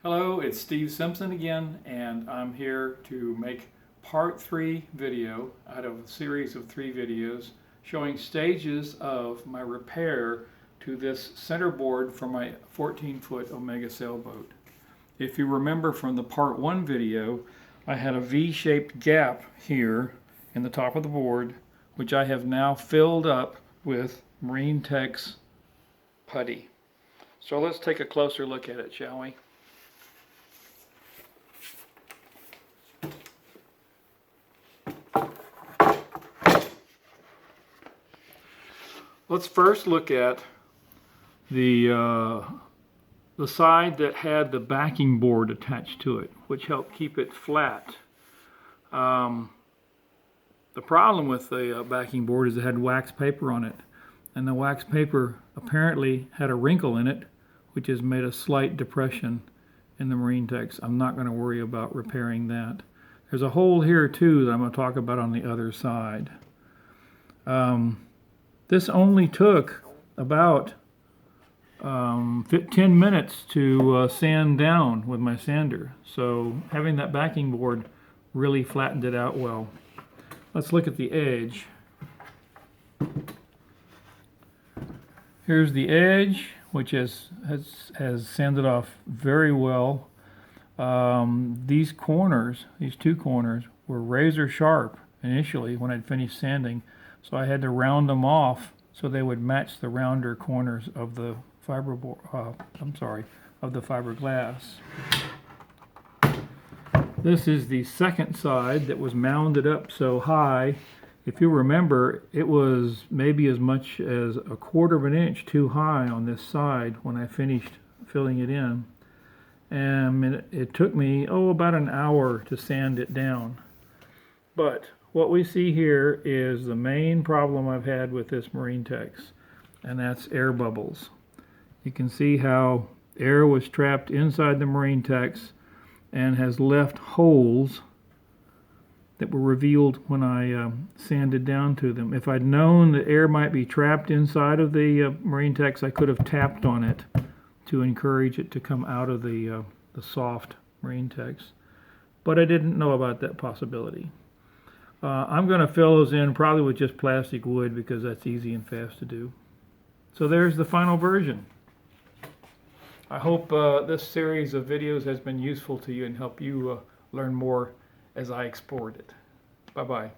Hello, it's Steve Simpson again, and I'm here to make part 3 video out of a series of 3 videos showing stages of my repair to this centerboard for my 14-foot Omega sailboat. If you remember from the part 1 video, I had a V-shaped gap here in the top of the board, which I have now filled up with Marine-Tex putty. So let's take a closer look at it, shall we? Let's first look at the side that had the backing board attached to it, which helped keep it flat. The problem with the backing board is it had wax paper on it, and the wax paper apparently had a wrinkle in it, which has made a slight depression in the Marine-Tex. I'm not going to worry about repairing that. There's a hole here too that I'm going to talk about on the other side. This only took about 10 minutes to sand down with my sander. So having that backing board really flattened it out well. Let's look at the edge. Here's the edge, which has sanded off very well. These corners, these two corners, were razor sharp initially when I'd finished sanding. So I had to round them off so they would match the rounder corners of the of the fiberglass. This is the second side that was mounded up so high. If you remember, it was maybe as much as 1/4 of an inch too high on this side when I finished filling it in. And it took me, about an hour to sand it down. But what we see here is the main problem I've had with this Marine-Tex, and that's air bubbles. You can see how air was trapped inside the Marine-Tex and has left holes that were revealed when I sanded down to them. If I'd known that air might be trapped inside of the Marine-Tex, I could have tapped on it to encourage it to come out of the soft Marine-Tex. But I didn't know about that possibility. I'm going to fill those in probably with just plastic wood because that's easy and fast to do. So there's the final version. I hope this series of videos has been useful to you and help you learn more as I explored it. Bye-bye.